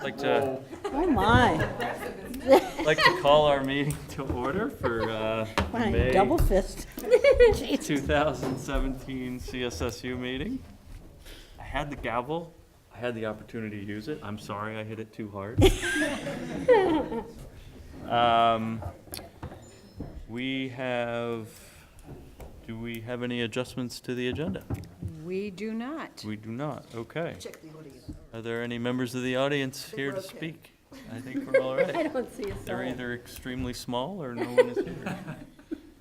Like to Oh, my. call our meeting to order for Fine, May double fist. 2017 CSSU meeting. I had the gavel. I had the opportunity to use it. I'm sorry I hit it too hard. Do we have any adjustments to the agenda? We do not. We do not. Okay. Are there any members of the audience here to speak? I think we're all I right. don't see a soul. They're either extremely small or no one is here.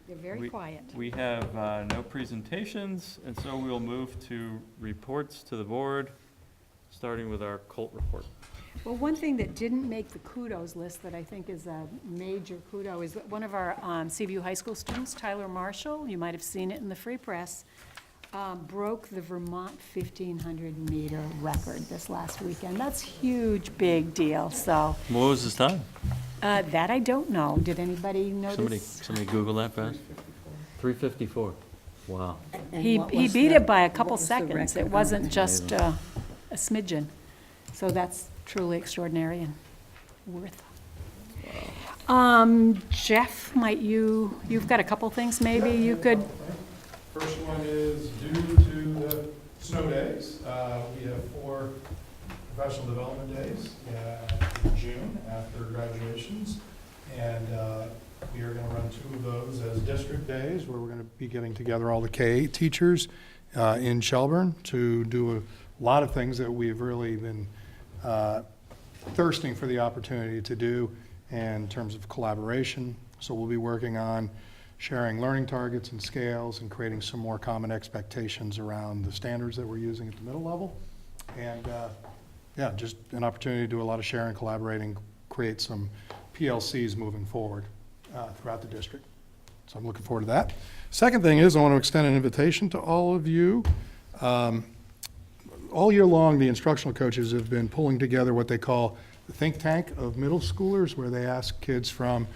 They're very quiet. We have no presentations, and so we'll move to reports to the board, starting with our Colt report. Well, one thing that didn't make the kudos list that I think is a major kudo is that one of our CVU high school students, Tyler Marshall, you might have seen it in the Free Press, broke the Vermont 1,500-meter record this last weekend. That's huge, big deal, so. What was his time? That I don't know. Did anybody notice? Somebody Google that fast? 3:54. Wow. And He what was beat the- it by a couple what was the seconds. It record? wasn't just a smidgen. So that's truly extraordinary and worth. Jeff, you've got a couple things maybe you could, First one is due to the snow days. We have 4 professional development days in June after graduations. And we are going to run 2 of those as district days, where we're going to be getting together all the K-8 teachers in Shelburne to do a lot of things that we've really been thirsting for the opportunity to do in terms of collaboration. So we'll be working on sharing learning targets and scales and creating some more common expectations around the standards that we're using at the middle level. And yeah, just an opportunity to do a lot of sharing, collaborating, create some PLCs moving forward throughout the district. So I'm looking forward to that. Second thing is I want to extend an invitation to all of you. All year long, the instructional coaches have been pulling together what they call the think tank of middle schoolers, where they ask kids from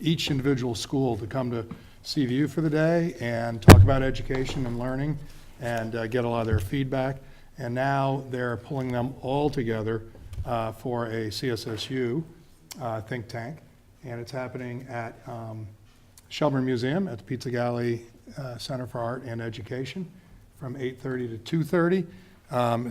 each individual school to come to CVU for the day and talk about education and learning and get a lot of their feedback. And now they're pulling them all together for a CSSU think tank. And it's happening at Shelburne Museum at the Pizza Galley Center for Art and Education from 8:30 to 2:30.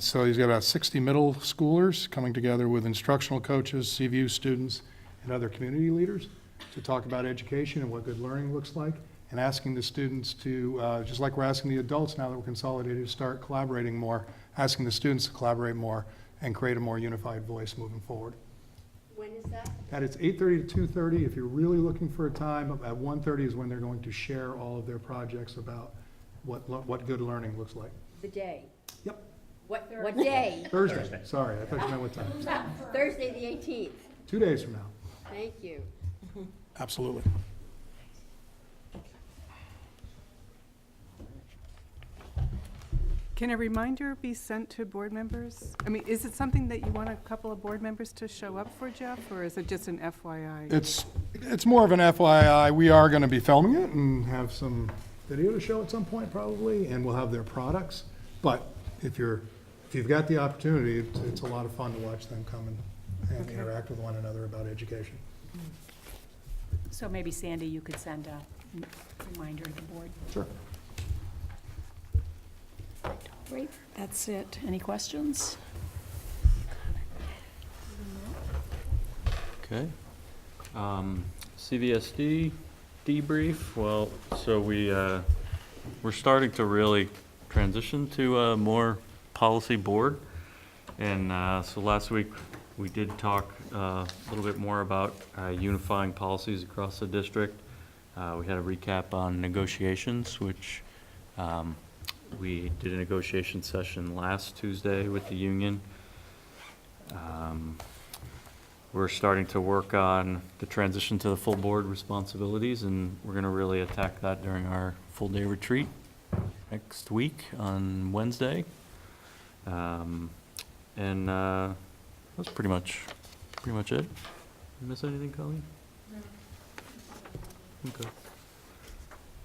So he's got about 60 middle schoolers coming together with instructional coaches, CVU students, and other community leaders to talk about education and what good learning looks like, and asking the students to, just like we're asking the adults now that we're consolidated, to start collaborating more, asking the students to collaborate more and create a more unified voice moving forward. When is that? That is 8:30 to 2:30. If you're really looking for a time, at 1:30 is when they're going to share all of their projects about what good learning looks like. The day. Yep. What day? Thursday, sorry, I thought you meant what time. Thursday, the 18th. 2 days from now. Thank you. Absolutely. Can a reminder be sent to board members? I mean, is it something that you want a couple of board members to show up for, Jeff, or is it just an FYI? It's more of an FYI. We are going to be filming it and have some video to show at some point probably, and we'll have their products. But if you've got the opportunity, it's a lot of fun to watch them come and Okay. interact with one another about education. so maybe Sandy, you could send a reminder to the board. Sure. Great, that's it. Any questions? Okay. CVSD debrief. Well, so we're starting to really transition to a more policy board. And so last week, we did talk a little bit more about unifying policies across the district. We had a recap on negotiations, which we did a negotiation session last Tuesday with the union. We're starting to work on the transition to the full board responsibilities, and we're going to really attack that during our full-day retreat next week on Wednesday. And that's pretty much it. Miss anything, Colleen? No. Okay.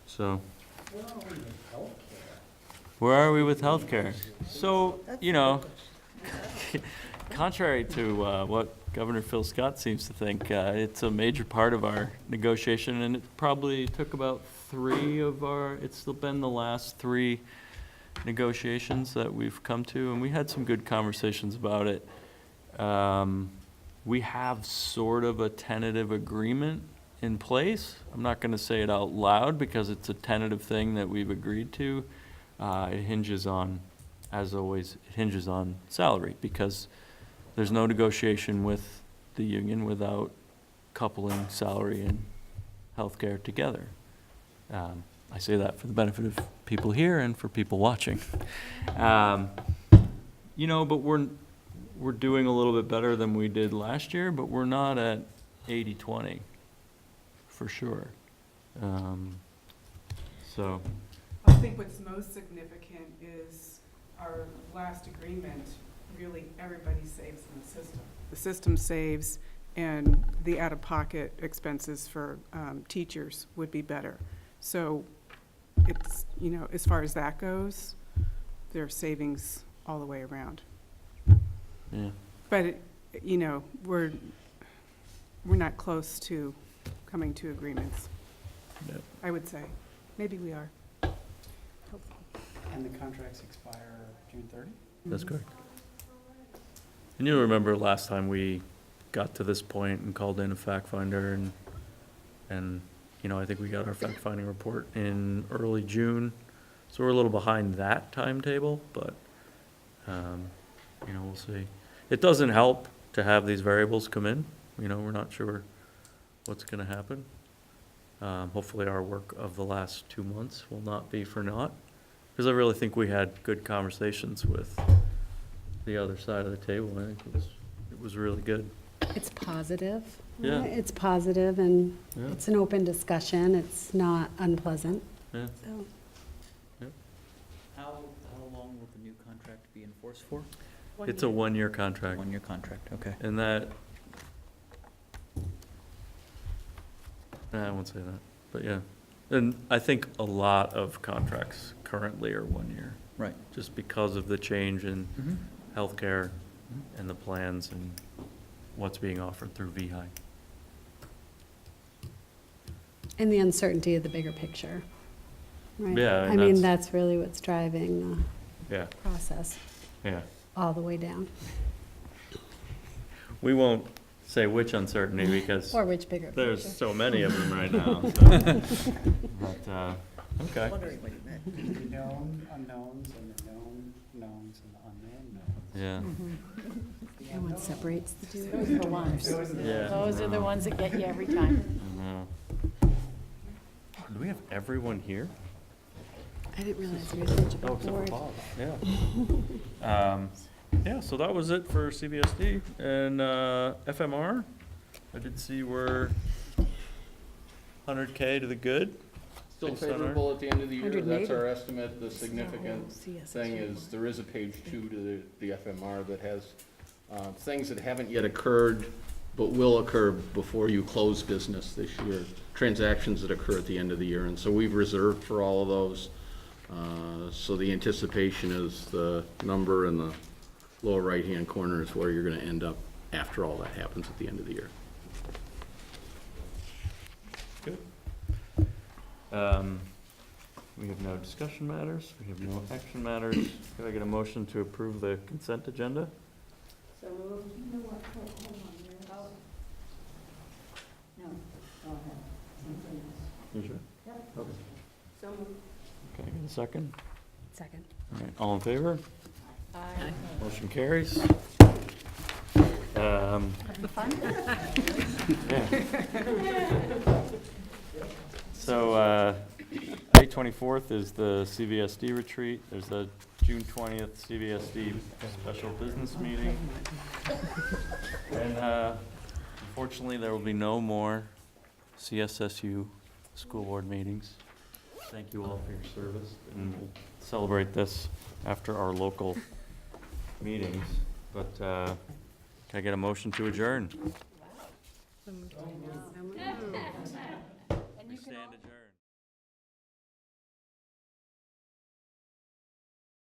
So. Where are we with healthcare? So, you know, contrary to what Governor Phil Scott seems to think, it's a major part of our negotiation, and it probably took about it's been the last 3 negotiations that we've come to, and we had some good conversations about it. We have sort of a tentative agreement in place. I'm not gonna say it out loud because it's a tentative thing that we've agreed to. It hinges on, as always, it hinges on salary, because there's no negotiation with the union without coupling salary and healthcare together. I say that for the benefit of people here and for people watching. But we're doing a little bit better than we did last year, but we're not at 80-20, for sure. So, I think what's most significant is our last agreement, really everybody saves in the system. The system saves, and the out-of-pocket expenses for teachers would be better. So it's, as far as that goes, there are savings all the way around. yeah. But, we're not close to coming to agreements, Yep. I would say. Maybe we are. And the contracts expire June 30? That's correct. And you remember last time we got to this point and called in a fact finder, and I think we got our fact finding report in early June. So we're a little behind that timetable, but, we'll see. It doesn't help to have these variables come in. We're not sure what's gonna happen. Hopefully our work of the last 2 months will not be for naught, because I really think we had good conversations with the other side of the table. I think it was really good. It's positive. Yeah. It's positive, and Yeah. it's an open discussion. It's not unpleasant, Yeah. so. How long will the new contract be enforced for? It's a 1-year contract, 1-year contract, okay. and that, I won't say that, but yeah. And I think a lot of contracts currently are 1 year, Right. just because of the change in Mm-hmm. healthcare and the plans and what's being offered through VHI. And the uncertainty of the bigger picture, right? Yeah, and I mean, that's- that's really what's driving Yeah, the process yeah. all the way down. We won't say which uncertainty because Or which bigger picture. there's so many of them right now. So. But, okay. Wondering what you meant. The known unknowns and the known knowns and the unknown knowns. Yeah. And what separates the two? Those are the ones. Yeah. Those are the ones that get you every time. I know. Do we have everyone here? I didn't realize we had such a Oh, big except for board. Bob, yeah. Yeah, so that was it for CVSD. And FMR, I did see we're 100K to the good. Still Based on our- favorable at the end of the year, 180. that's our estimate. The significant CSSU. thing is, there is a page 2 to the FMR that has things that haven't yet occurred, but will occur before you close business this year, transactions that occur at the end of the year, and so we've reserved for all of those. So the anticipation is the number in the lower right-hand corner is where you're gonna end up after all that happens at the end of the year. Good. We have no discussion matters. We have no action matters. Could I get a motion to approve the consent agenda? So moved. No, what, hold on, there. No, go ahead. Something else. You sure? Yep. Okay. So moved. Can I get a second? Second. All right, all in favor? Aye. Motion carries. The fun? Yeah. So, May 24th is the CVSD retreat. There's a June 20th CVSD special business meeting. And unfortunately, there will be no more CSSU school board meetings. Thank you all for your service, and we'll celebrate this after our local meetings. But can I get a motion to adjourn? So moved. And you can Stand adjourned.